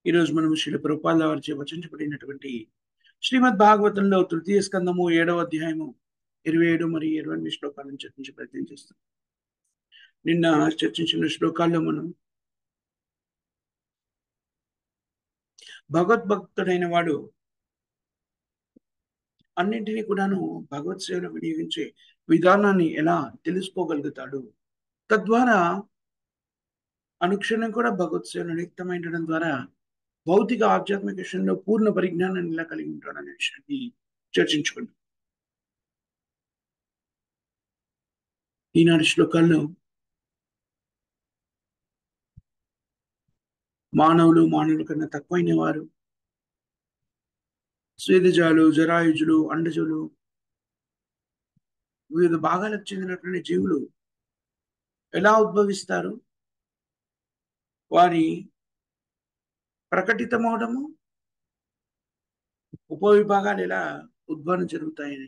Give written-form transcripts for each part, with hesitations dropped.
ఈరోజు మనం శ్రీల ప్రభుపాదుల వారిచే వచించబడినటువంటి శ్రీమద్ భాగవతంలో తృతీయ స్కందము 7వ అధ్యాయము 27 మరియు 28 శ్లోకాలను చర్చించే ప్రయత్నం చేస్తాం. నిన్న చర్చించిన శ్లోకాల్లో మనం భగవద్భక్తుడైన వాడు అన్నింటినీ కూడాను భగవత్ సేవలో వినియోగించే విధానాన్ని ఎలా తెలుసుకోగలుగుతాడు, తద్వారా అనుక్షణం కూడా భగవత్ సేవలో నియుక్తమైండడం ద్వారా భౌతిక ఆధ్యాత్మిక విషయంలో పూర్ణ పరిజ్ఞానాన్ని ఎలా కలిగి ఉంటాడనే విషయాన్ని చర్చించుకుంటాం. ఈనాటి శ్లోకాల్లో మానవుల కన్నా తక్కువైన వారు, స్వేదజాలు, జరాయుజులు, అండజులు, వివిధ భాగాలకు చెందినటువంటి జీవులు ఎలా ఉద్భవిస్తారు, వారి ప్రకటితమవడము, ఉపవిభాగాలు ఎలా ఉద్భవనం జరుగుతాయని,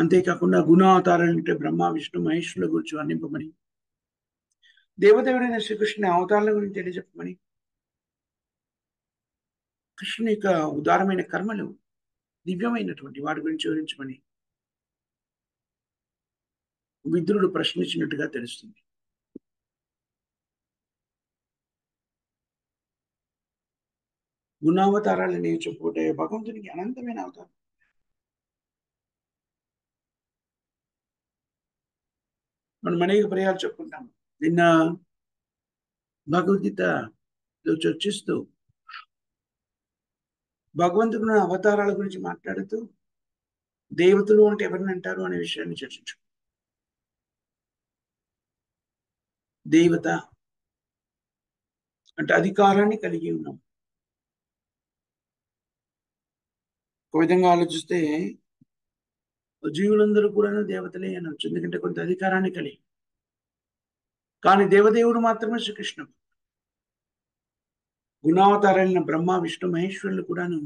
అంతేకాకుండా గుణావతారాలంటే బ్రహ్మ, విష్ణు, మహేశ్వరుల గురించి వర్ణింపమని, దేవదేవుడైన శ్రీకృష్ణుని అవతారాల గురించి తెలియజెప్పమని, కృష్ణుని యొక్క ఉదారమైన కర్మలు, దివ్యమైనటువంటి వాటి గురించి వివరించమని విదురుడు ప్రశ్నించినట్టుగా తెలుస్తుంది. గుణావతారాలని చెప్పుకుంటే భగవంతునికి అనంతమైన అవతారం. మనం అనేక పర్యాలు చెప్పుకుంటాం. నిన్న భగవద్గీతలో చర్చిస్తూ భగవంతుని అవతారాల గురించి మాట్లాడుతూ దేవతలు అంటే ఎవరిని అంటారు అనే విషయాన్ని చర్చించు. దేవత అంటే అధికారాన్ని కలిగి ఉన్నాం. ఒక విధంగా ఆలోచిస్తే జీవులందరూ కూడా దేవతలే అనొచ్చు, ఎందుకంటే కొంత అధికారాన్ని కలిగి. కానీ దేవదేవుడు మాత్రమే శ్రీకృష్ణుడు. గుణావతారాలైన బ్రహ్మ, విష్ణు, మహేశ్వరులు కూడాను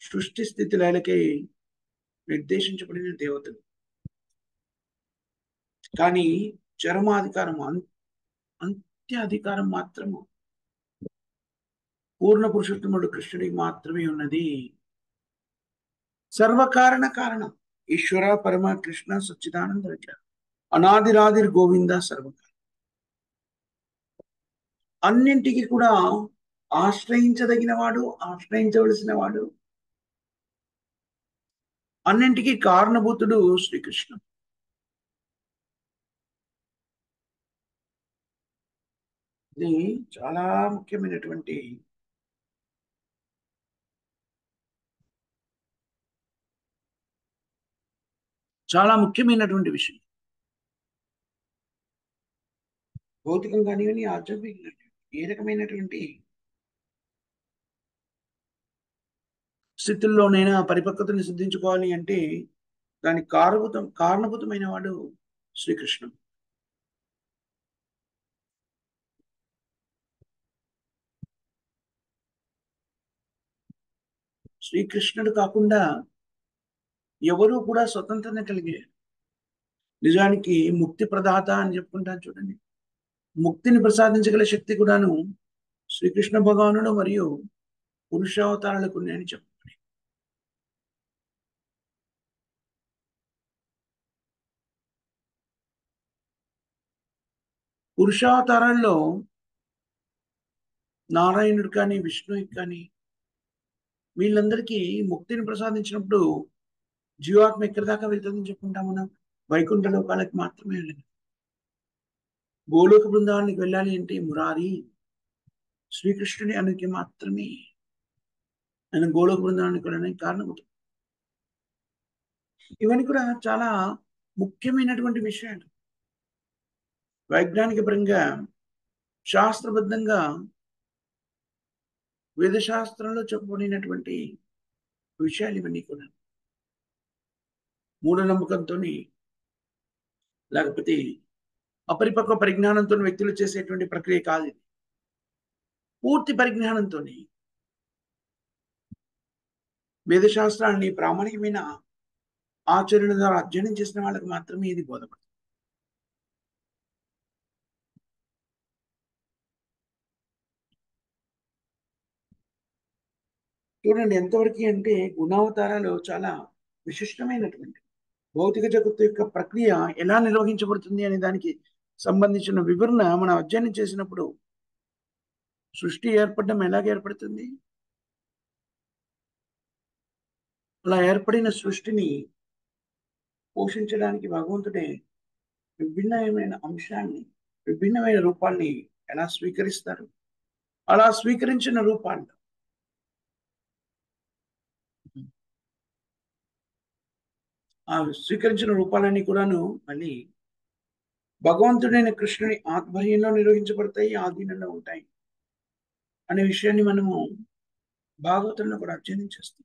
సృష్టి స్థితి లయలకై నిర్దేశించబడిన దేవతలు. కానీ చరమాధికారం, అంత్య అధికారం మాత్రము పూర్ణ పురుషోత్తముడు కృష్ణుడికి మాత్రమే ఉన్నది. సర్వకారణ కారణం ఈశ్వర పరమ కృష్ణ సచ్చిదానంద విగ్రహం అనాదిరాదిర్ గోవింద సర్వకారణం. అన్నింటికి కూడా ఆశ్రయించదగిన వాడు, ఆశ్రయించవలసిన వాడు, అన్నింటికీ కారణభూతుడు శ్రీకృష్ణుడు. ఇది చాలా ముఖ్యమైనటువంటి విషయం. భౌతికం కానివ్వండి, ఆధ్యాత్మిక ఏ రకమైనటువంటి స్థితుల్లోనైనా పరిపక్వతని సిద్ధించుకోవాలి అంటే దానికి కారణభూతమైన వాడు శ్రీకృష్ణుడు. శ్రీకృష్ణుడు కాకుండా ఎవరూ కూడా స్వతంత్రత కలిగే. నిజానికి ముక్తి ప్రదాత అని చెప్పుకుంటాను చూడండి. ముక్తిని ప్రసాదించగల శక్తి కూడాను శ్రీకృష్ణ భగవానుడు మరియు పురుషావతారాలకు ఉన్నాయని చెప్పండి. పురుషావతారాల్లో నారాయణుడు కానీ, విష్ణువు కానీ, వీళ్ళందరికీ ముక్తిని ప్రసాదించినప్పుడు జీవాత్మ ఎక్కడి దాకా వెళ్తుందని చెప్పుకుంటాం మనం. వైకుంఠ లోకాలకు మాత్రమే వెళ్ళదు. గోలోక బృందానికి వెళ్ళాలి అంటే మురారి శ్రీకృష్ణుడి అనుకి మాత్రమే ఆయన గోలోక బృందానికి వెళ్ళడానికి కారణం. ఇవన్నీ కూడా చాలా ముఖ్యమైనటువంటి విషయాలు. వైజ్ఞానిక పరంగా, శాస్త్రబద్ధంగా, వేదశాస్త్రంలో చెప్పబడినటువంటి విషయాలు ఇవన్నీ కూడా మూఢనమ్మకంతో లేకపోతే అపరిపక్వ పరిజ్ఞానంతో వ్యక్తులు చేసేటువంటి ప్రక్రియ కాదు ఇది. పూర్తి పరిజ్ఞానంతో వేదశాస్త్రాన్ని ప్రామాణికమైన ఆచరణ ద్వారా అధ్యయనం చేసిన వాళ్ళకి మాత్రమే ఇది బోధపడుతుంది. చూడండి ఎంతవరకు అంటే గుణావతారాలు చాలా విశిష్టమైనటువంటి భౌతిక జగత్తు యొక్క ప్రక్రియ ఎలా నిర్వహించబడుతుంది అనే దానికి సంబంధించిన వివరణ మనం అధ్యయనం చేసినప్పుడు సృష్టి ఏర్పడడం ఎలాగ ఏర్పడుతుంది, అలా ఏర్పడిన సృష్టిని పోషించడానికి భగవంతుడే విభిన్నమైన అంశాన్ని, విభిన్నమైన రూపాల్ని ఎలా స్వీకరిస్తారు. అలా స్వీకరించిన రూపాల్లో ఆ స్వీకరించిన రూపాలన్నీ కూడాను మళ్ళీ భగవంతుడైన కృష్ణుని ఆధ్వర్యంలో నిర్వహించబడతాయి, ఆధీనంలో ఉంటాయి అనే విషయాన్ని మనము భాగవతంలో కూడా అధ్యయనం చేస్తాం.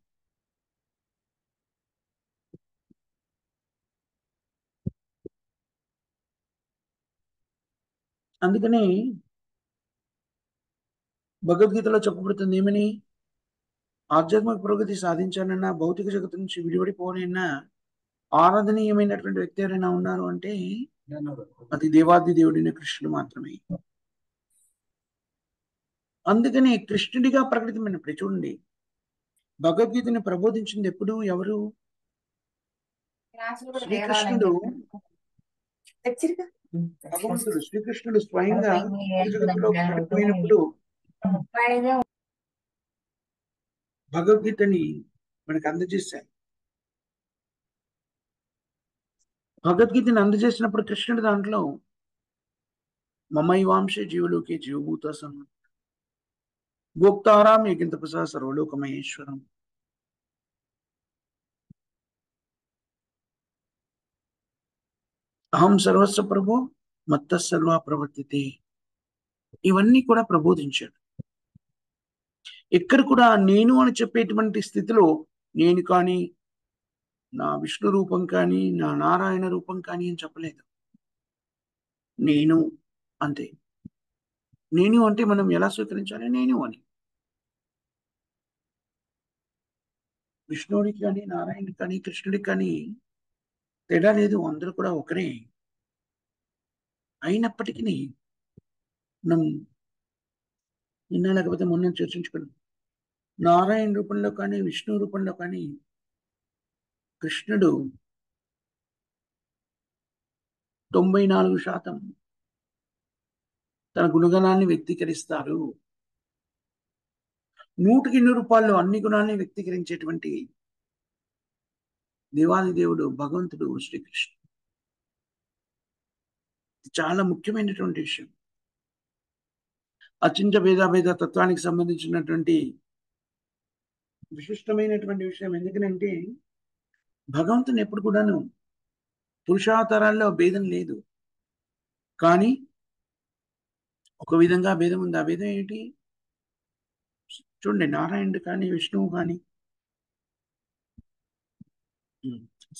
అందుకని భగవద్గీతలో చెప్పబడుతుంది ఏమని, ఆధ్యాత్మిక పురోగతి సాధించాలన్నా, భౌతిక జగత్తు నుంచి విడిపడిపోవాలన్నా ఆరాధనీయమైనటువంటి వ్యక్తి ఎవరైనా ఉన్నారు అంటే అది దేవాది దేవుడైన కృష్ణుడు మాత్రమే. అందుకని కృష్ణుడిగా ప్రకటితమైనప్పుడు చూడండి, భగవద్గీతని ప్రబోధించింది ఎప్పుడు ఎవరు? శ్రీకృష్ణుడు. భగవంతుడు శ్రీకృష్ణుడు స్వయంగా జగత్తులో ప్రకటమైనప్పుడు భగవద్గీతని మనకు అందజేశారు. భగవద్గీతని అందజేసినప్పుడు కృష్ణుడు దాంట్లో మమైవాంశే జీవలోకే జీవభూత సమ గోప్తారాం ఏకింత ప్రసా సర్వలోక మహేశ్వరం, అహం సర్వస్వ ప్రభు మత్త సర్వ ప్రవర్తితే, ఇవన్నీ కూడా ప్రబోధించాడు. ఎక్కడ కూడా నేను అని చెప్పేటువంటి స్థితిలో నేను కానీ, నా విష్ణు రూపం కానీ, నా నారాయణ రూపం కానీ అని చెప్పలేదు. నేను అంతే. నేను అంటే మనం ఎలా స్వీకరించాలి? నేను అని. విష్ణుడికి కానీ, నారాయణుడికి కానీ, కృష్ణుడికి కానీ తేడా లేదు, అందరూ కూడా ఒకరే. అయినప్పటికీ మనం నిన్న లేకపోతే మొన్న చర్చించుకున్నాం, నారాయణ రూపంలో కానీ, విష్ణు రూపంలో కానీ కృష్ణుడు 94% తన గుణగణాన్ని వ్యక్తీకరిస్తారు. 100కి 100 రూపాయల్లో అన్ని గుణాన్ని వ్యక్తీకరించేటువంటి దేవాది దేవుడు భగవంతుడు శ్రీకృష్ణుడు. చాలా ముఖ్యమైనటువంటి విషయం. అచింత భేదాభేద తత్వానికి సంబంధించినటువంటి విశిష్టమైనటువంటి విషయం. ఎందుకనంటే భగవంతుని ఎప్పుడు కూడాను పురుషావతారాల్లో భేదం లేదు, కానీ ఒక విధంగా భేదం ఉంది. ఆ భేదం ఏంటి చూడండి, నారాయణుడు కానీ, విష్ణువు కానీ,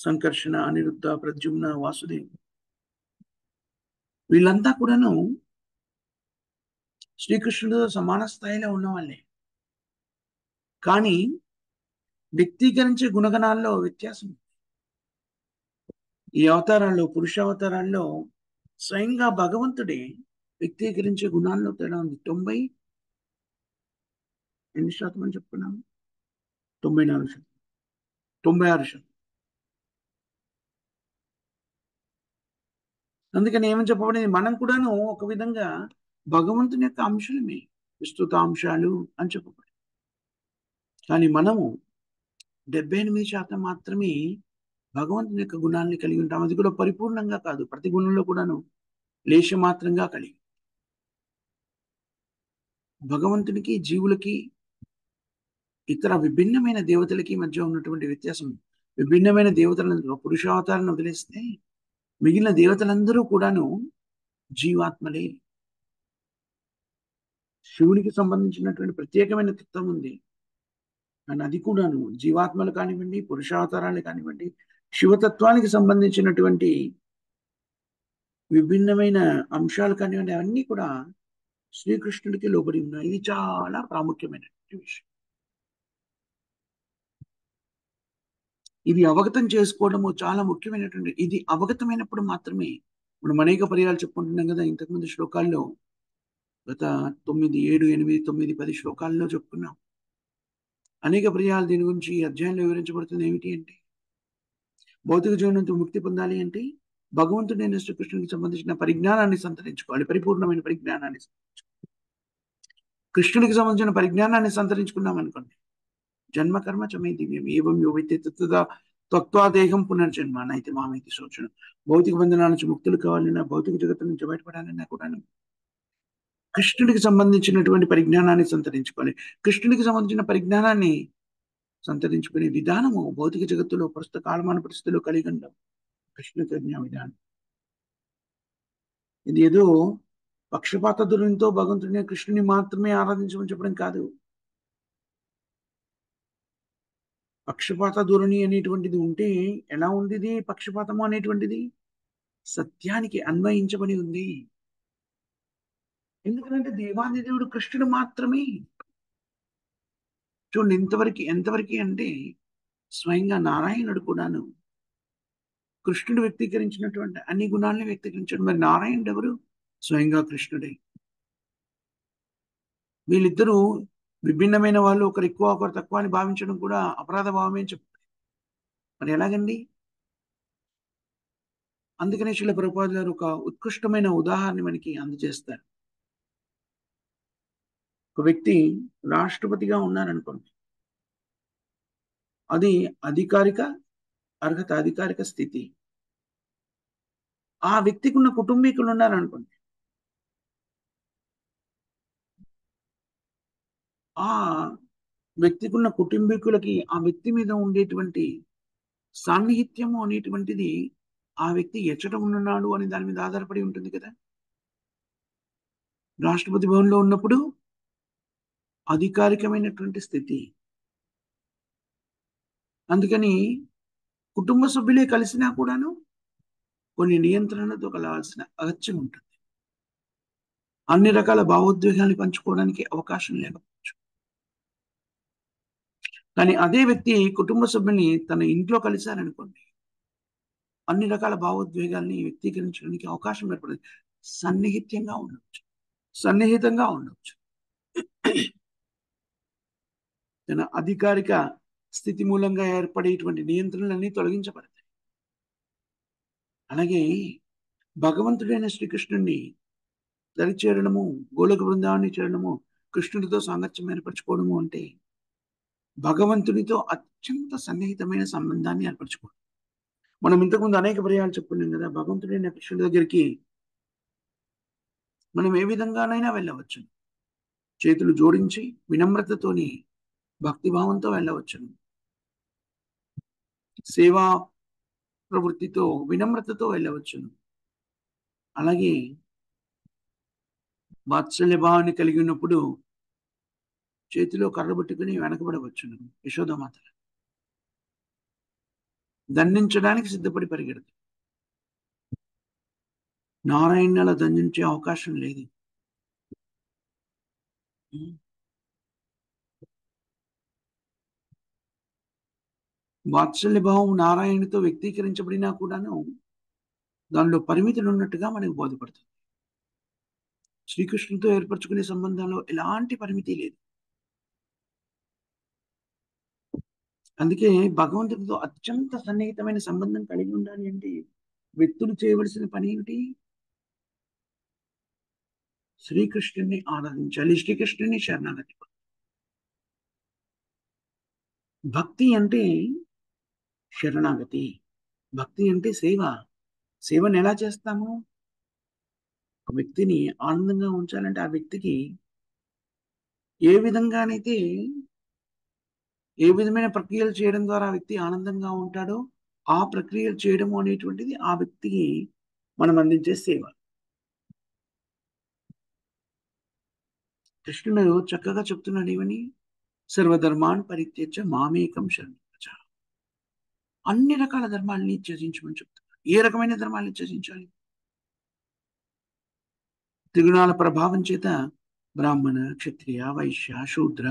సంకర్షణ, అనిరుద్ధ, ప్రద్యుమ్న, వాసుదేవ్, వీళ్ళంతా కూడాను శ్రీకృష్ణుడితో సమాన స్థాయిలో ఉన్నవాళ్ళే, కానీ వ్యక్తీకరించే గుణగణాల్లో వ్యత్యాసం. ఈ అవతారాల్లో, పురుషావతారాల్లో స్వయంగా భగవంతుడే వ్యక్తీకరించే గుణాల్లో తేడా ఉంది. 98% అని చెప్పుకున్నాము, 94%, 96%. అందుకని ఏమని చెప్పబడింది, మనం కూడాను ఒక విధంగా భగవంతుని యొక్క అంశాలమే, విస్తృత అంశాలు అని చెప్పబడి, కానీ మనము 78% మాత్రమే భగవంతుని యొక్క గుణాన్ని కలిగి ఉంటాం. అది కూడా పరిపూర్ణంగా కాదు, ప్రతి గుణంలో కూడాను లేశమాత్రంగా కలిగి. భగవంతునికి, జీవులకి, ఇతర విభిన్నమైన దేవతలకి మధ్య ఉన్నటువంటి వ్యత్యాసం, విభిన్నమైన దేవతలందరూ పురుషావతారాన్ని వదిలేస్తే మిగిలిన దేవతలందరూ కూడాను జీవాత్మలే. శివునికి సంబంధించినటువంటి ప్రత్యేకమైన తత్వం ఉంది, కానీ అది కూడాను జీవాత్మలు కానివ్వండి, పురుషావతారాలు కానివ్వండి, శివతత్వానికి సంబంధించినటువంటి విభిన్నమైన అంశాలు కానివ్వండి, అవన్నీ కూడా శ్రీకృష్ణుడికి లోబడి ఉన్నాయి. ఇది చాలా ప్రాముఖ్యమైనటువంటి విషయం. ఇది అవగతం చేసుకోవడము చాలా ముఖ్యమైనటువంటి. ఇది అవగతమైనప్పుడు మాత్రమే మనం అనేక పర్యాలు చెప్పుకుంటున్నాం కదా, ఇంతకుముందు శ్లోకాల్లో, గత 9, 7, 8, 9, 10 శ్లోకాల్లో చెప్పుకున్నాం. అనేక పర్యాలు దీని గురించి ఈ అధ్యాయంలో వివరించబడుతుంది. ఏమిటి అంటే, భౌతిక జీవనం నుంచి ముక్తి పొందాలి అంటే భగవంతుడైన శ్రీకృష్ణునికి సంబంధించిన పరిజ్ఞానాన్ని సంతరించుకోవాలి. పరిపూర్ణమైన పరిజ్ఞానాన్ని. కృష్ణుడికి సంబంధించిన పరిజ్ఞానాన్ని సంతరించుకున్నాం అనుకోండి, జన్మ కర్మ చ మే దివ్యం ఏవం యో వేత్తి తత్వదా తత్వాదేహం పునర్జన్మ నైతి మామైతి శోచనం. భౌతిక బంధనాల నుంచి ముక్తులు కావాలన్నా, భౌతిక జగత్తు నుంచి బయటపడాలన్నా కూడా కృష్ణుడికి సంబంధించినటువంటి పరిజ్ఞానాన్ని సంతరించుకోవాలి. కృష్ణుడికి సంబంధించిన పరిజ్ఞానాన్ని సంతరించుకునే విధానము భౌతిక జగత్తులో ప్రస్తుత కాలమాన పరిస్థితుల్లో కలిగండం కృష్ణ చైతన్య విధానం. ఇది ఏదో పక్షపాత ధోరణితో భగవంతుడిని కృష్ణుని మాత్రమే ఆరాధించమని చెప్పడం కాదు. పక్షపాత ధోరణి అనేటువంటిది ఉంటే ఎలా ఉంది? ఇది పక్షపాతము అనేటువంటిది సత్యానికి అన్వయించబడి ఉంది. ఎందుకంటే దేవాది దేవుడు కృష్ణుడు మాత్రమే. చూడండి ఎంతవరకు అంటే స్వయంగా నారాయణుడు కూడాను కృష్ణుడు వ్యక్తీకరించినటువంటి అన్ని గుణాలను వ్యక్తీకరించాడు. మరి నారాయణుడు ఎవరు? స్వయంగా కృష్ణుడే. వీళ్ళిద్దరూ విభిన్నమైన వాళ్ళు, ఒకరు ఎక్కువ ఒకరు తక్కువ అని భావించడం కూడా అపరాధ భావమే చెప్తారు. మరి ఎలాగండి? అందుకనే శ్రీల ప్రభుపాదులు గారు ఒక ఉత్కృష్టమైన ఉదాహరణ మనకి అందజేస్తారు. ఒక వ్యక్తి రాష్ట్రపతిగా ఉన్నారనుకోండి, అది అధికారిక అర్హత, అధికారిక స్థితి. ఆ వ్యక్తికి ఉన్న కుటుంబీకులు ఉన్నారనుకోండి, ఆ వ్యక్తికి ఉన్న కుటుంబీకులకి ఆ వ్యక్తి మీద ఉండేటువంటి సాన్నిహిత్యము అనేటువంటిది ఆ వ్యక్తి ఎచ్చట ఉన్నాడు అని దాని మీద ఆధారపడి ఉంటుంది కదా. రాష్ట్రపతి భవన్లో ఉన్నప్పుడు అధికారికమైనటువంటి స్థితి. అందుకని కుటుంబ సభ్యులే కలిసినా కూడాను కొన్ని నియంత్రణతో కలవాల్సిన అగత్యం ఉంటుంది. అన్ని రకాల భావోద్వేగాన్ని పంచుకోవడానికి అవకాశం లేకపోవచ్చు. కానీ అదే వ్యక్తి కుటుంబ సభ్యుల్ని తన ఇంట్లో కలిశారనుకోండి, అన్ని రకాల భావోద్వేగాల్ని వ్యక్తీకరించడానికి అవకాశం ఏర్పడుతుంది. సన్నిహితంగా ఉండవచ్చు. సన్నిహితంగా ఉండవచ్చు. తన అధికారిక స్థితి మూలంగా ఏర్పడేటువంటి నియంత్రణలన్నీ తొలగించబడతాయి. అలాగే భగవంతుడైన శ్రీకృష్ణుడిని దరిచేరడము, గోలోక బృందావని చేరడము, కృష్ణుడితో సాంగత్యం ఏర్పరచుకోవడము అంటే భగవంతుడితో అత్యంత సన్నిహితమైన సంబంధాన్ని ఏర్పరచుకోవడం. మనం ఇంతకుముందు అనేక పర్యాలు చెప్పుకున్నాం కదా, భగవంతుడైన కృష్ణుడి దగ్గరికి మనం ఏ విధంగానైనా వెళ్ళవచ్చు. చేతులు జోడించి వినమ్రతతోని భక్తిభావంతో వెళ్ళవచ్చును. సేవా ప్రవృత్తితో వినమ్రతతో వెళ్ళవచ్చును. అలాగే వాత్సల్య భావాన్ని కలిగి ఉన్నప్పుడు చేతిలో కర్ర పట్టుకుని వెనకబడవచ్చును. యశోదమాత దండించడానికి సిద్ధపడి పరిగెడదు. నారాయణ దండించే అవకాశం లేదు. వాత్సల్య భావం నారాయణతో వ్యక్తీకరించబడినా కూడాను దానిలో పరిమితులు ఉన్నట్టుగా మనకు బోధపడుతుంది. శ్రీకృష్ణుడితో ఏర్పరచుకునే సంబంధంలో ఎలాంటి పరిమితి లేదు. అందుకే భగవంతుడితో అత్యంత సన్నిహితమైన సంబంధం కలిగి ఉండాలి అంటే వ్యక్తులు చేయవలసిన పని ఏమిటి? శ్రీకృష్ణుడిని ఆరాధించాలి, శ్రీకృష్ణుడిని శరణాగతి. భక్తి అంటే శరణాగతి. భక్తి అంటే సేవ. సేవను ఎలా చేస్తాము? ఒక వ్యక్తిని ఆనందంగా ఉంచాలంటే ఆ వ్యక్తికి ఏ విధంగానైతే ఏ విధమైన ప్రక్రియలు చేయడం ద్వారా ఆ వ్యక్తి ఆనందంగా ఉంటాడో ఆ ప్రక్రియలు చేయడము అనేటువంటిది ఆ వ్యక్తికి మనం అందించే సేవ. కృష్ణుడు చక్కగా చెప్తున్నాడు ఏమని? సర్వధర్మాన్ పరిత్యజ్య మామేకం శరణం వ్రజ. అన్ని రకాల ధర్మాలని త్యజించమని చెప్తున్నాడు. ఏ రకమైన ధర్మాన్ని త్యజించాలి? త్రిగుణాల ప్రభావం చేత బ్రాహ్మణ, క్షత్రియ, వైశ్య, శూద్ర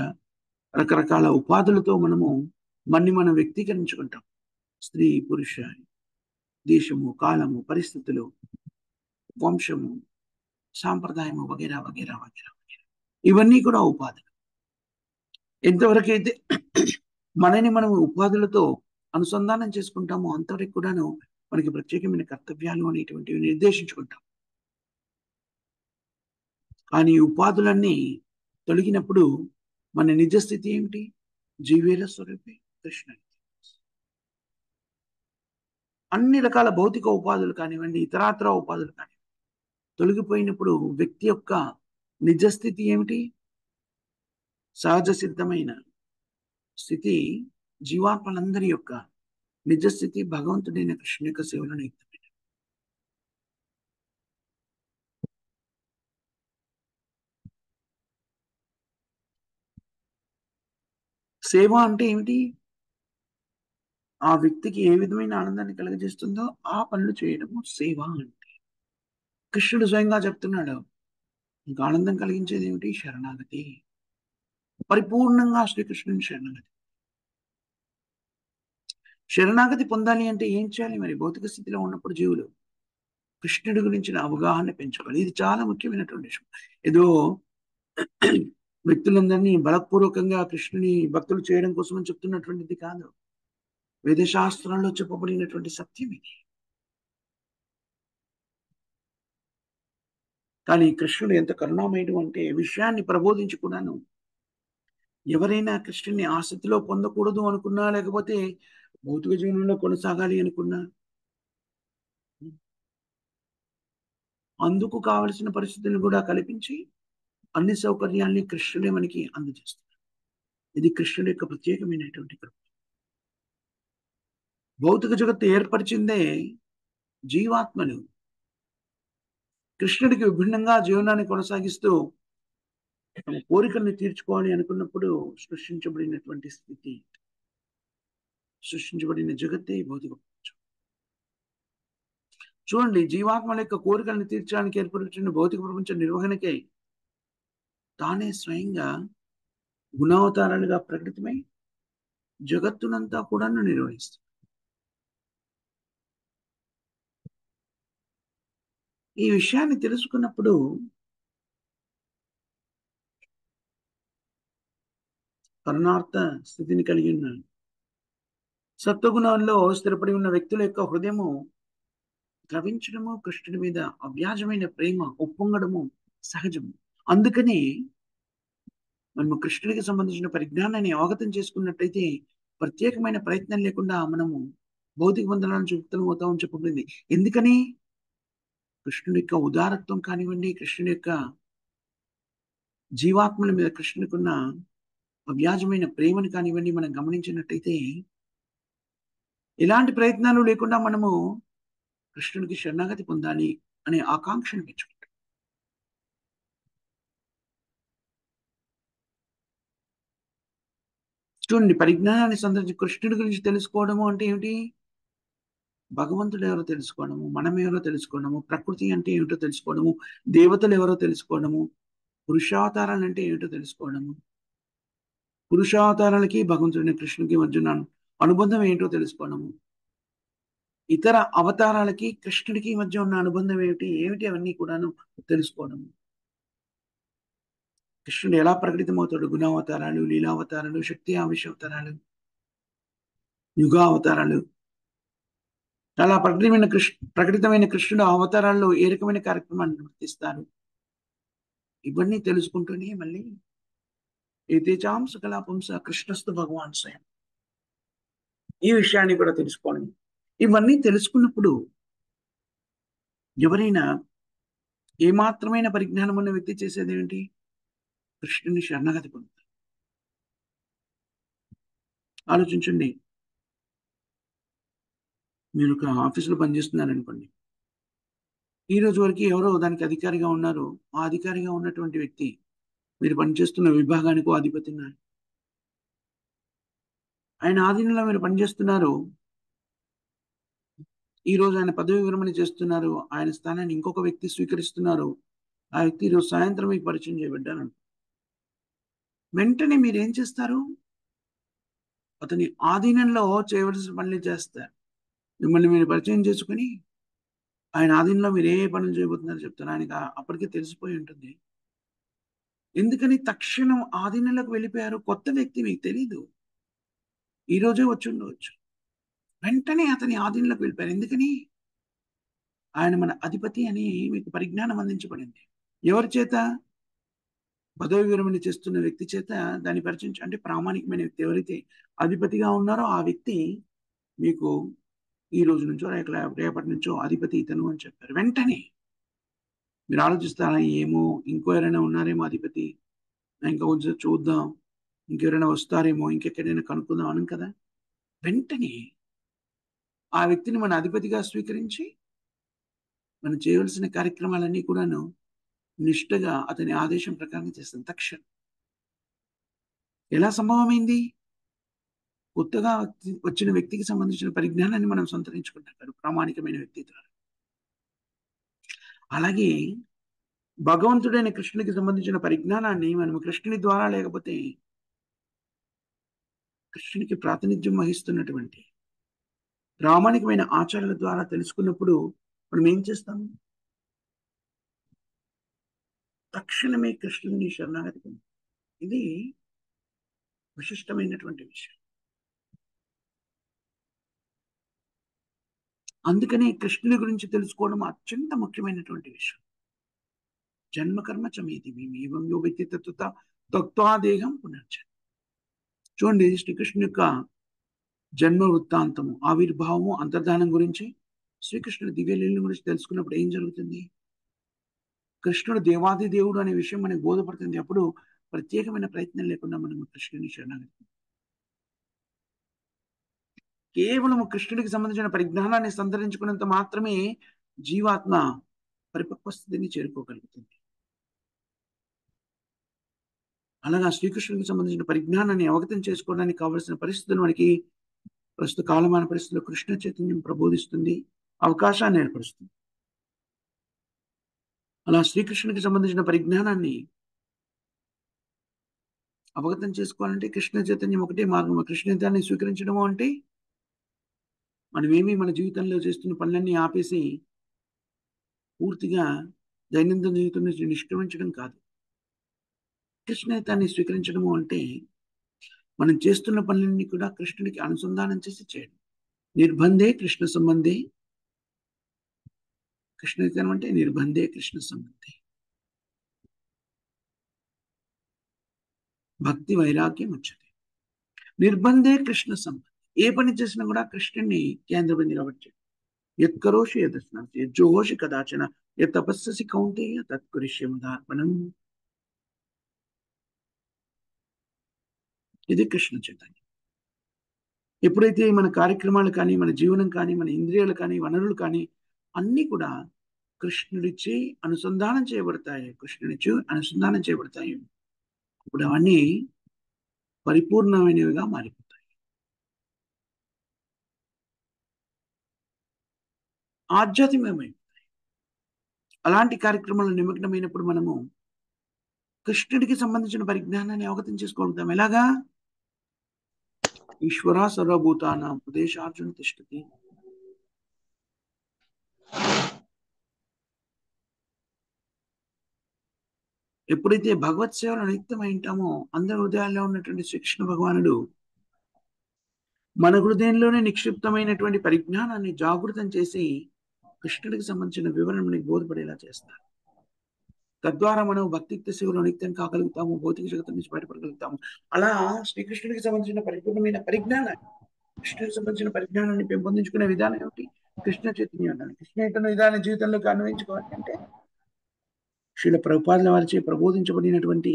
రకరకాల ఉపాధులతో మనం వ్యక్తీకరించుకుంటాం. స్త్రీ, పురుష, దేశము, కాలము, పరిస్థితులు, వంశము, సాంప్రదాయము వగేరా వగేరా వగేరా వగేరా. ఇవన్నీ కూడా ఉపాధులు. ఎంతవరకైతే మనని మనం ఉపాధులతో అనుసంధానం చేసుకుంటామో అంతవరకు కూడాను మనకి ప్రత్యేకమైన కర్తవ్యాలు అనేటువంటివి నిర్దేశించుకుంటాం. కానీ ఈ ఉపాధులన్నీ తొలగినప్పుడు మన నిజస్థితి ఏమిటి? జీవేల స్వరూపే కృష్ణ. అన్ని రకాల భౌతిక ఉపాధులు కానివ్వండి, ఇతరాతర ఉపాధులు కానివ్వండి, తొలగిపోయినప్పుడు వ్యక్తి యొక్క నిజస్థితి ఏమిటి? సహజ సిద్ధమైన స్థితి జీవాత్మలందరి యొక్క నిజస్థితి భగవంతుడైన కృష్ణ యొక్క సేవలో నియుక్తమైనది. సేవ అంటే ఏమిటి? ఆ వ్యక్తికి ఏ విధమైన ఆనందాన్ని కలుగజేస్తుందో ఆ పనులు చేయడము సేవ అంటే. కృష్ణుడు స్వయంగా చెప్తున్నాడు, నీకు ఆనందం కలిగించేది ఏమిటి? శరణాగతి. పరిపూర్ణంగా శ్రీకృష్ణుని శరణాగతి. శరణాగతి పొందాలి అంటే ఏం చేయాలి మరి? భౌతిక స్థితిలో ఉన్నప్పుడు జీవులు కృష్ణుడి గురించిన అవగాహన పెంచుకోవాలి. ఇది చాలా ముఖ్యమైనటువంటి విషయం. ఏదో వ్యక్తులందరినీ బలపూర్వకంగా కృష్ణుని భక్తులు చేయడం కోసం అని చెప్తున్నటువంటిది కాదు. వేదశాస్త్రాల్లో చెప్పబడినటువంటి సత్యం ఇది. కానీ కృష్ణుడు ఎంత కరుణామయుడు అంటే విషయాన్ని ప్రబోధించి కూడాను ఎవరైనా కృష్ణుని ఆ స్థితిలో పొందకూడదు అనుకున్నా, లేకపోతే భౌతిక జీవనంలో కొనసాగాలి అనుకున్నా, అందుకు కావలసిన పరిస్థితులను కూడా కల్పించి అన్ని సౌకర్యాల్ని కృష్ణుడే మనకి అందజేస్తాడు. ఇది కృష్ణుడి యొక్క ప్రత్యేకమైనటువంటి కృప. భౌతిక జగత్తు ఏర్పరిచిందే జీవాత్మలు కృష్ణుడికి విభిన్నంగా జీవనాన్ని కొనసాగిస్తూ తమ కోరికల్ని తీర్చుకోవాలి అనుకున్నప్పుడు సృష్టించబడినటువంటి స్థితి, సృష్టించబడిన జగత్తే ఈ భౌతిక ప్రపంచం. చూడండి, జీవాత్మల యొక్క కోరికలను తీర్చడానికి ఏర్పరిచిన భౌతిక ప్రపంచ నిర్వహణకై తానే స్వయంగా గుణావతారాలుగా ప్రకటితమై జగత్తునంతా కూడా నిర్వహిస్తుంది. ఈ విషయాన్ని తెలుసుకున్నప్పుడు కరుణార్థ స్థితిని కలిగి ఉన్నాను. సత్వగుణంలో స్థిరపడి ఉన్న వ్యక్తుల యొక్క హృదయము ద్రవించడము, కృష్ణుడి మీద అవ్యాజమైన ప్రేమ ఉప్పొంగడము సహజము. అందుకని మనము కృష్ణుడికి సంబంధించిన పరిజ్ఞానాన్ని అవగతం చేసుకున్నట్టయితే ప్రత్యేకమైన ప్రయత్నం లేకుండా మనము భౌతిక బంధనాలను చూపుతూ అవుతామని చెప్పబడింది. ఎందుకని? కృష్ణుడి యొక్క ఉదారత్వం కానివ్వండి, కృష్ణుడి యొక్క జీవాత్మల మీద కృష్ణుడికి ఉన్న అవ్యాజమైన ప్రేమను కానివ్వండి మనం గమనించినట్టయితే ఎలాంటి ప్రయత్నాలు లేకుండా మనము కృష్ణుడికి శరణాగతి పొందాలి అనే ఆకాంక్షను పెంచుకుంటాం. చూడండి, పరిజ్ఞానాన్ని సందర్శించి కృష్ణుడి గురించి తెలుసుకోవడము అంటే ఏమిటి? భగవంతుడు ఎవరో తెలుసుకోవడము, మనం ఎవరో తెలుసుకోవడము, ప్రకృతి అంటే ఏమిటో తెలుసుకోవడము, దేవతలు ఎవరో తెలుసుకోవడము, పురుషావతారాలు అంటే ఏమిటో తెలుసుకోవడము, పురుషావతారాలకి భగవంతుడిని కృష్ణుడికి మధ్య ఉన్న అనుబంధం ఏంటో తెలుసుకోవడము, ఇతర అవతారాలకి కృష్ణుడికి మధ్య ఉన్న అనుబంధం ఏమిటి ఏమిటి అవన్నీ కూడాను తెలుసుకోవడము. కృష్ణుడు ఎలా ప్రకటితమవుతాడు? గుణావతారాలు, లీలావతారాలు, శక్తి ఆవేశ అవతారాలు, యుగావతారాలు. చాలా ప్రకటితమైన కృష్ణుడు అవతారాల్లో ఏ రకమైన కార్యక్రమాన్ని నిర్వర్తిస్తారు, ఇవన్నీ తెలుసుకుంటూనే మళ్ళీ ఏతేజాం సకల పుంస కృష్ణస్తు భగవాన్ స్వయం, ఈ విషయాన్ని కూడా తెలుసుకోండి. ఇవన్నీ తెలుసుకున్నప్పుడు ఎవరైనా ఏమాత్రమైన పరిజ్ఞానం ఉన్న వ్యక్తి చేసేది ఏమిటి? కృష్ణుని శరణాగతి పొందుతారు. ఆలోచించండి, మీరు ఒక ఆఫీసులో పనిచేస్తున్నారనుకోండి. ఈ రోజు వరకు ఎవరో దానికి అధికారిగా ఉన్నారు. ఆ అధికారిగా ఉన్నటువంటి వ్యక్తి మీరు పనిచేస్తున్న విభాగానికి అధిపతి ఉన్నారు. ఆయన ఆధీనంలో మీరు పనిచేస్తున్నారు. ఈ రోజు ఆయన పదవి విరమణ చేస్తున్నారు. ఆయన స్థానాన్ని ఇంకొక వ్యక్తి స్వీకరిస్తున్నారు. ఆ వ్యక్తి ఈరోజు సాయంత్రం మీకు పరిచయం చేయబడ్డాను. వెంటనే మీరు ఏం చేస్తారు? అతని ఆధీనంలో చేయవలసిన పనులు చేస్తారు. మిమ్మల్ని మీరు పరిచయం చేసుకుని ఆయన ఆధీనంలో మీరు ఏ పనులు చేయబోతున్నారో చెప్తారు. ఆయనకి అప్పటికే తెలిసిపోయి ఉంటుంది. ఎందుకని తక్షణం ఆధీనంలోకి వెళ్ళిపోయారు? కొత్త వ్యక్తి, మీకు తెలీదు. ఈ రోజే వచ్చి ఉండవచ్చు. వెంటనే అతని ఆధీనంలోకి వెళ్ళిపోయారు. ఎందుకని? ఆయన మన అధిపతి అని మీకు పరిజ్ఞానం అందించబడింది. ఎవరి చేత? పదవి విరమణ చేస్తున్న వ్యక్తి చేత దాన్ని అంటే ప్రామాణికమైన వ్యక్తి ఎవరైతే అధిపతిగా ఉన్నారో ఆ వ్యక్తి మీకు ఈ రోజు నుంచో రేపటి నుంచో అధిపతి ఇతను అని చెప్పారు. వెంటనే మీరు ఆలోచిస్తారా, ఏమో ఇంకో ఎవరైనా ఉన్నారేమో అధిపతి, ఇంకా కొంచెం చూద్దాం, ఇంకెవరైనా వస్తారేమో, ఇంకెక్కడైనా కనుక్కుందాం అనం కదా. వెంటనే ఆ వ్యక్తిని మన అధిపతిగా స్వీకరించి మనం చేయవలసిన కార్యక్రమాలన్నీ కూడాను నిష్ఠగా అతని ఆదేశం ప్రకారం చేస్తాం తక్షణం. ఎలా సంభవమైంది? కొత్తగా వచ్చిన వ్యక్తికి సంబంధించిన పరిజ్ఞానాన్ని మనం సంతరించుకుంటాం ప్రామాణికమైన వ్యక్తి ద్వారా. అలాగే భగవంతుడైన కృష్ణునికి సంబంధించిన పరిజ్ఞానాన్ని మనం కృష్ణుని ద్వారా, లేకపోతే కృష్ణునికి ప్రాతినిధ్యం వహిస్తున్నటువంటి ప్రామాణికమైన ఆచారాల ద్వారా తెలుసుకున్నప్పుడు మనం ఏం చేస్తాము? తక్షణమే కృష్ణుని శరణాగతి పొందుతాం. ఇది విశిష్టమైనటువంటి విషయం. అందుకనే కృష్ణుని గురించి తెలుసుకోవడం అత్యంత ముఖ్యమైనటువంటి విషయం. జన్మకర్మ చమేది ఏవం యో వ్యక్తి తత్వాదేహం పునర్జన్మ. చూడండి, శ్రీకృష్ణుని యొక్క జన్మ వృత్తాంతము, ఆవిర్భావము, అంతర్ధానం గురించి, శ్రీకృష్ణుడి దివ్యలీల గురించి తెలుసుకున్నప్పుడు ఏం జరుగుతుంది? కృష్ణుడు దేవాది దేవుడు అనే విషయం మనకు బోధపడుతుంది. అప్పుడు ప్రత్యేకమైన ప్రయత్నం లేకుండా మనం కృష్ణుని శరణాగతి, కేవలం కృష్ణుడికి సంబంధించిన పరిజ్ఞానాన్ని సంతరించుకున్నంత మాత్రమే జీవాత్మ పరిపక్వ స్థితిని చేరుకోగలుగుతుంది. అలాగా శ్రీకృష్ణుడికి సంబంధించిన పరిజ్ఞానాన్ని అవగతం చేసుకోవడానికి కావలసిన పరిస్థితులు మనకి ప్రస్తుత కాలమాన పరిస్థితుల్లో కృష్ణ చైతన్యం ప్రబోధిస్తుంది, అవకాశాన్ని ఏర్పరుస్తుంది. అలా శ్రీకృష్ణుడికి సంబంధించిన పరిజ్ఞానాన్ని అవగతం చేసుకోవాలంటే కృష్ణ చైతన్యం ఒకటే మార్గం. కృష్ణ చైతన్యాన్ని స్వీకరించడము అంటే మనమేమి మన జీవితంలో చేస్తున్న పనులన్నీ ఆపేసి పూర్తిగా దైనందిన జీవితం నుంచి నిష్క్రమించడం కాదు. కృష్ణ చైతన్యాన్ని స్వీకరించడము అంటే మనం చేస్తున్న పనులన్నీ కూడా కృష్ణుడికి అనుసంధానం చేసి చేయడం. నిర్బంధే కృష్ణ సంబంధే. కృష్ణ చైతన్యం అంటే నిర్బంధే కృష్ణ సంబంధే. భక్తి వైరాగ్యం వచ్చేది. నిర్బంధే కృష్ణ సంబంధం. ఏ పని చేసినా కూడా కృష్ణుడిని కేంద్ర బిందువుగా పెట్టాడు. యత్కరోషి యదస్నాసి యజ్జోహోషి కదాచన యతపస్ససి కౌంతేయ తత్కరిష్యముదార్పణం. ఇది కృష్ణ చైతన్యం. ఎప్పుడైతే మన కార్యక్రమాలు కానీ, మన జీవనం కానీ, మన ఇంద్రియాలు కానీ, వనరులు కానీ అన్నీ కూడా కృష్ణుడిచ్చి అనుసంధానం చేయబడతాయి, కృష్ణుడిచ్చి అనుసంధానం చేయబడతాయి, ఇప్పుడు అవన్నీ పరిపూర్ణమైనవిగా మారిపోతాయి. ఆధ్యాత్మికమైపోతాయి. అలాంటి కార్యక్రమాల్లో నిమగ్నమైనప్పుడు మనము కృష్ణుడికి సంబంధించిన పరిజ్ఞానాన్ని అవగతం చేసుకోగలుగుతాం. ఎలాగా? ఈశ్వర సర్వభూతానాం హృదయేషార్జున తిష్టతి. ఎప్పుడైతే భగవత్ సేవలో నిత్యమై ఉంటామో అందరి హృదయాల్లో ఉన్నటువంటి శ్రీకృష్ణ భగవానుడు మన హృదయంలోనే నిక్షిప్తమైనటువంటి పరిజ్ఞానాన్ని జాగృతం చేసి కృష్ణుడికి సంబంధించిన వివరణ మనకి బోధపడేలా చేస్తారు. తద్వారా మనం భక్తియుక్త సేవలో నిత్యం కాగలుగుతాము, భౌతిక జగత్తు నుంచి బయటపడగలుగుతాము. అలా శ్రీకృష్ణుడికి సంబంధించిన పరిపూర్ణమైన పరిజ్ఞానాన్ని, కృష్ణుడికి సంబంధించిన పరిజ్ఞానాన్ని పెంపొందించుకునే విధానం ఏమిటి? కృష్ణ చైతన్యం అన్నాడు. కృష్ణ చైతన్య విధానం జీవితంలోకి అన్వయించుకోవాలి అంటే శ్రీల ప్రభుపాదుల వారిచే ప్రబోధించబడినటువంటి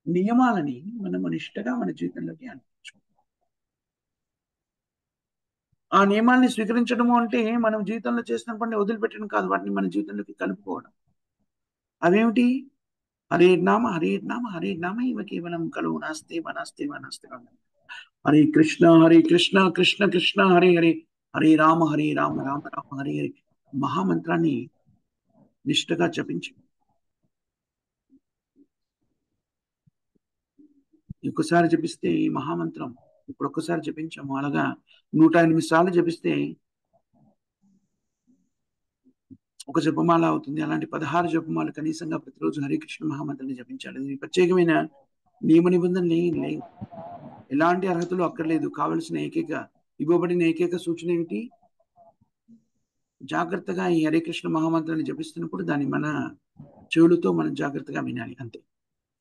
నియమాలని మనం నిష్ఠగా మన జీవితంలోకి అన్వయించుకోవాలి. ఆ నియమాల్ని స్వీకరించడము అంటే మనం జీవితంలో చేసిన పని వదిలిపెట్టడం కాదు, వాటిని మన జీవితంలోకి కలుపుకోవడం. అవేమిటి? హరే నామ హరే నామ హరే నామ ఇవ కేవలం కలు నాస్తే వనాస్తే వనాస్తే. హరే కృష్ణ కృష్ణ కృష్ణ హరే హరే, హరే రామ రామ రామ హరే హరే. మహామంత్రాన్ని నిష్ఠగా జపించి ఒక్కసారి జపిస్తే ఈ మహామంత్రం ఇప్పుడు ఒక్కసారి జపించాము, అలాగా 108 సార్లు జపిస్తే ఒక జపమాల అవుతుంది. అలాంటి 16 జపమాలు కనీసంగా ప్రతిరోజు హరే కృష్ణ మహామంత్రాన్ని జపించాలి. దీనికి ప్రత్యేకమైన నియమ నిబంధనలు ఏం లేవు. ఎలాంటి అర్హతలు అక్కర్లేదు. కావలసిన ఇవ్వబడిన ఏకైక సూచన ఏమిటి? జాగ్రత్తగా ఈ హరే కృష్ణ మహామంత్రాన్ని జపిస్తున్నప్పుడు దాన్ని మన చెవులతో మనం జాగ్రత్తగా వినాలి అంతే.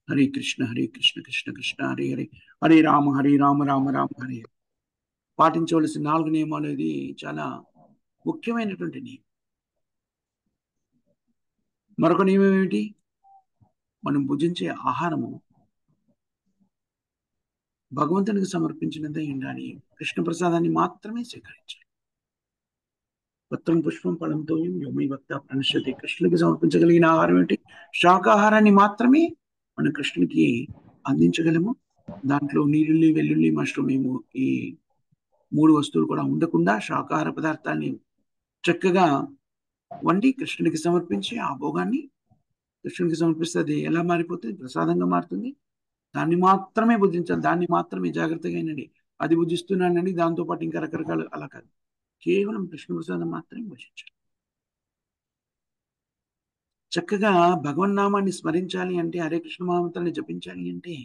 హరే కృష్ణ కృష్ణ కృష్ణ హరే హరే, హరే రామ రామ రామ హరే. పాటించవలసిన 4 నియమాలు. ఇది చాలా ముఖ్యమైనటువంటి నియమం. మరొక నియమం ఏమిటి? మనం భుజించే ఆహారము భగవంతునికి సమర్పించినదే ఉండాలి. కృష్ణ ప్రసాదాన్ని మాత్రమే స్వీకరించాలి. పత్రం పుష్పం ఫలంతో యోమి భక్త ప్రణశ్యతి. కృష్ణుడికి సమర్పించగలిగిన ఆహారం ఏమిటి? శాకాహారాన్ని మాత్రమే మనం కృష్ణుడికి అందించగలము. దాంట్లో నీరుల్లి, వెల్లుల్లి, మష్రూమ్ ఈ 3 వస్తువులు కూడా ఉండకుండా శాకాహార పదార్థాన్ని చక్కగా వండి కృష్ణుడికి సమర్పించి ఆ భోగాన్ని కృష్ణుడికి సమర్పిస్తే అది ఎలా మారిపోతుంది? ప్రసాదంగా మారుతుంది. దాన్ని మాత్రమే భుజించాలి. దాన్ని మాత్రమే జాగ్రత్తగా వినండి. అది భుజిస్తున్నానండి, దాంతోపాటు ఇంకా రకరకాలు అలా కాదు. కేవలం కృష్ణ ప్రసాదం మాత్రమే భుజించాలి. చక్కగా భగవన్నామాన్ని స్మరించాలి అంటే, హరే కృష్ణ మహామంత్రాన్ని జపించాలి అంటే,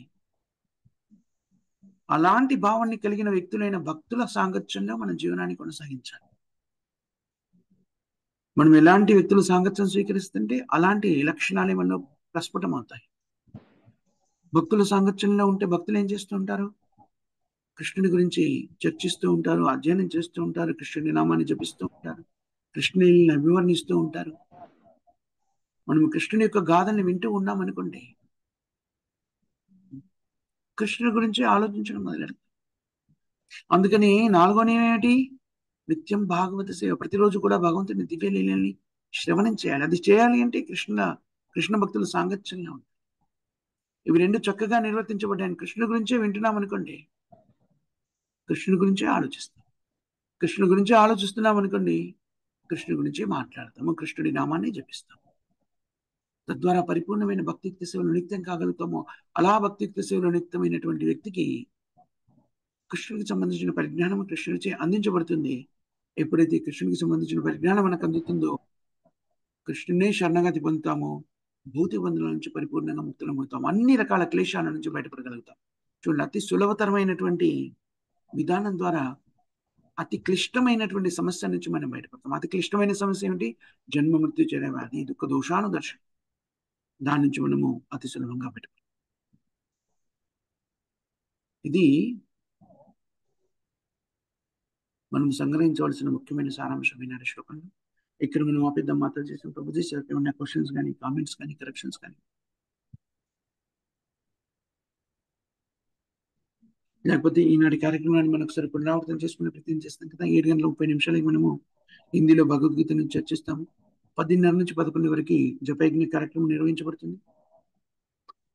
అలాంటి భావాన్ని కలిగిన వ్యక్తులైన భక్తుల సాంగత్యంలో మన జీవనాన్ని కొనసాగించాలి. మనం ఎలాంటి వ్యక్తుల సాంగత్యం స్వీకరిస్తుంటే అలాంటి లక్షణాలు మనలో ప్రస్ఫుటమవుతాయి. భక్తుల సాంగత్యంలో ఉంటే భక్తులు ఏం చేస్తూ ఉంటారు? కృష్ణుని గురించి చర్చిస్తూ ఉంటారు, అధ్యయనం చేస్తూ ఉంటారు, కృష్ణుని నామాన్ని జపిస్తూ ఉంటారు, కృష్ణుని అభివర్ణిస్తూ ఉంటారు. మనం కృష్ణుని యొక్క గాథల్ని వింటూ ఉన్నామనుకోండి, కృష్ణుని గురించి ఆలోచించడం మొదలెడతాం. అందుకని 4వ నియమం ఏమిటి? నిత్యం భాగవత సేవ. ప్రతిరోజు కూడా భగవంతుని దివ్య లీలని శ్రవణం చేయాలి. అది చేయాలి అంటే కృష్ణ భక్తుల సాంగత్యంలో ఉంది. ఇవి 2 చక్కగా నిర్వర్తించబడ్డాయి. కృష్ణుని గురించే వింటున్నాం అనుకోండి, కృష్ణుని గురించే ఆలోచిస్తాం. కృష్ణుని గురించి ఆలోచిస్తున్నాం అనుకోండి, కృష్ణుని గురించి మాట్లాడతాము, కృష్ణుడి నామాన్ని జపిస్తాము. తద్వారా పరిపూర్ణమైన భక్తియుక్త సేవలు నిత్యం కాగలుగుతామో. అలా భక్తియుక్త సేవలు నిత్యమైనటువంటి వ్యక్తికి కృష్ణుడికి సంబంధించిన పరిజ్ఞానం కృష్ణుడిచే అందించబడుతుంది. ఎప్పుడైతే కృష్ణుడికి సంబంధించిన పరిజ్ఞానం మనకు అందుతుందో, కృష్ణునే శరణగతి పొందుతామో, భౌతిక బంధువుల నుంచి పరిపూర్ణంగా ముక్తులమవుతాం. అన్ని రకాల క్లేశాల నుంచి బయటపడగలుగుతాం. చూడండి, అతి సులభతరమైనటువంటి విధానం ద్వారా అతి క్లిష్టమైనటువంటి సమస్య నుంచి మనం బయటపడతాం. అతి క్లిష్టమైన సమస్య ఏమిటి? జన్మ మృత్యు చెర వ్యాధి దుఃఖ దోషానుదర్శనం. దాని నుంచి మనము అతి సులభంగా బయటపడతాం. ఇది మనం సంగ్రహించవలసిన ముఖ్యమైన సారాంశమైన శ్లోకంలో. ఇక్కడ మనం ఆపిద్దాం. మాత్రం చేసిన ప్రభుజీ ఏమైనా క్వశ్చన్స్ కానీ, కామెంట్స్ కానీ, కరెక్షన్స్ కానీ, లేకపోతే ఈనాటి కార్యక్రమాన్ని మనం ఒకసారి పునరావృతం చేసుకునే ప్రయత్నం చేస్తాం కదా. 7:30 మనము హిందీలో భగవద్గీతను చర్చిస్తాము. 10:30 నుంచి 11 వరకు జపయజ్ఞ కార్యక్రమం నిర్వహించబడుతుంది.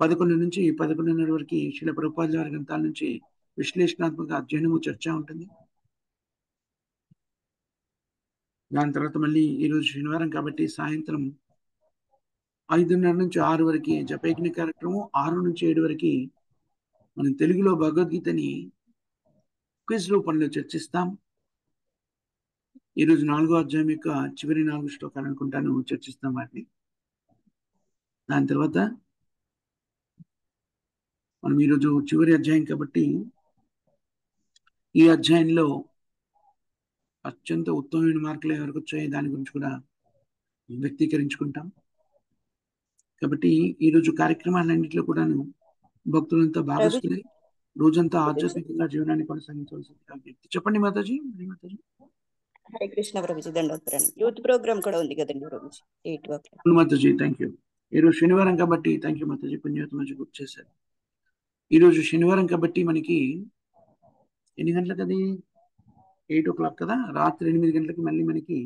11 నుంచి 11:30 వరకు శ్రీల ప్రభుపాదుల వారి గ్రంథాల నుంచి విశ్లేషణాత్మక అధ్యయనము, చర్చ ఉంటుంది. దాని తర్వాత మళ్ళీ ఈరోజు శనివారం కాబట్టి సాయంత్రం 5:30 నుంచి 6 వరకు జపయజ్ఞ కార్యక్రమం, 6 నుంచి 7 వరకు మనం తెలుగులో భగవద్గీతని క్విజ్ రూపంలో చర్చిస్తాం. ఈరోజు 4వ అధ్యాయం యొక్క చివరి 4 శ్లోకాలు అనుకుంటాను చర్చిస్తాం వాటిని. దాని తర్వాత మనం ఈరోజు చివరి అధ్యాయం కాబట్టి ఈ అధ్యాయంలో అత్యంత ఉత్తమమైన మార్కులు ఎవరికి వచ్చాయి దాని గురించి కూడా వ్యక్తీకరించుకుంటాం. కాబట్టి ఈరోజు కార్యక్రమాలన్నింటిలో కూడాను భక్తులంతా భాగస్తులై రోజంతా ఆధ్యాత్మికంగా జీవనాన్ని కొనసాగించవలసింది. చెప్పండి మాతాజీ. హరే కృష్ణ ప్రభుజీ, దండోత్తరం. యూత్ ప్రోగ్రామ్ కూడా ఉంది కదండి ప్రభుజీ, 8 మాతాజీ. Thank you. ఈరోజు శనివారం కాబట్టి థ్యాంక్ యూ మాతాజీ, పుణ్యవతి మంచి గుర్తు చేశారు. ఈరోజు శనివారం కాబట్టి మనకి ఎన్ని గంటలకు? అది 8 o'clock కదా. రాత్రి 8 గంటలకు మళ్ళీ మనకి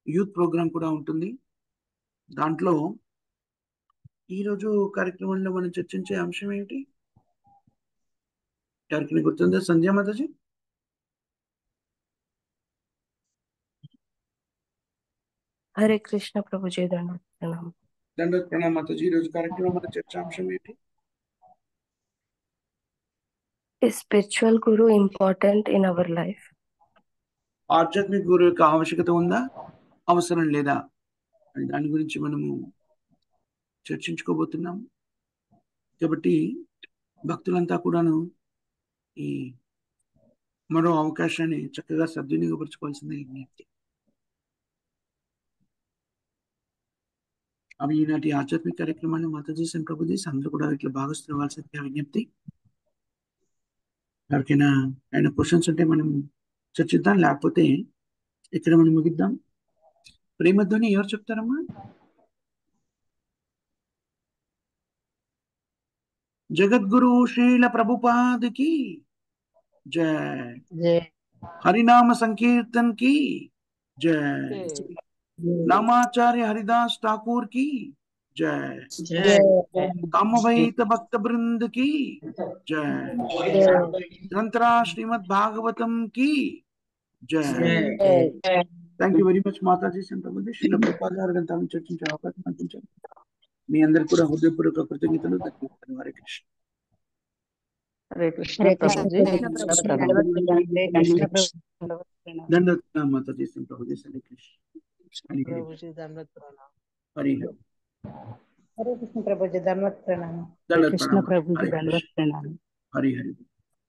యూత్ ప్రోగ్రామ్ కూడా ఉంటుంది. దాంట్లో ఈరోజు కార్యక్రమంలో మనం చర్చించే అంశం ఏంటి? ఎవరికి గుర్తుందా? సంధ్యా మాతాజీ. హరే కృష్ణ ప్రభుజీ, దండోత్ ప్రణామ్ మాతాజీ. ఈరోజు కార్యక్రమం మన చర్చాంశం ఏంటి? Is spiritual guru important in our life? ఆధ్యాత్మిక గురువు యొక్క ఆవశ్యకత ఉందా, అవసరం లేదా? అని దాని గురించి మనము చర్చించుకోబోతున్నాం. కాబట్టి భక్తులంతా కూడాను ఈ మరో అవకాశాన్ని చక్కగా సద్వినియోగపరచుకోవాల్సిందే విజ్ఞప్తి. అవి ఈనాటి ఆధ్యాత్మిక కార్యక్రమాన్ని మాతాజీ అండ్ ప్రభుజీస్ అందరూ కూడా ఇట్లా భాగస్తులు అవ్వాల్సిందిగా విజ్ఞప్తి. ఎవరికైనా ఏమైనా క్వశ్చన్స్ ఉంటే మనం చర్చిద్దాం, లేకపోతే ఇక్కడ మనం ముగిద్దాం. ప్రేమధ్వని ఎవరు చెప్తారమ్మా? జగద్గురు శ్రీల ప్రభుపాద్ की जय, हरिनाम संकीर्तन की जय, नामाचार्य हरिदास ठाकुर की जय, कामवैत भक्त वृंद की जय, ग्रंथरा श्रीमद् भागवतम की जय. థ్యాంక్ యూ వెరీ మచ్ మాతాజీ సంతమంది శ్రీల ప్రభుపాద గారి గ్రంథాలను చర్చించే అవకాశం కల్పించారు. మీ అందరికి కూడా హృదయపూర్వక కృతజ్ఞతలు, ధన్యవాదాలు. హరే కృష్ణ. హరే కృష్ణ హరే ప్రభుజీ కృష్ణ దండవత్ మాతాజీ ప్రభుజీ. హరే కృష్ణ. హరి హరి. ప్రభుజీ దండవత్ ప్రణామం. హరి హరి. హరే కృష్ణ ప్రభుజీ ధన్యవాద ప్రణామం. దండవత్ కృష్ణ ప్రణామం. ప్రభుజీ హరే దండవత్ కృష్ణ. ప్రణామం. హరి హరి.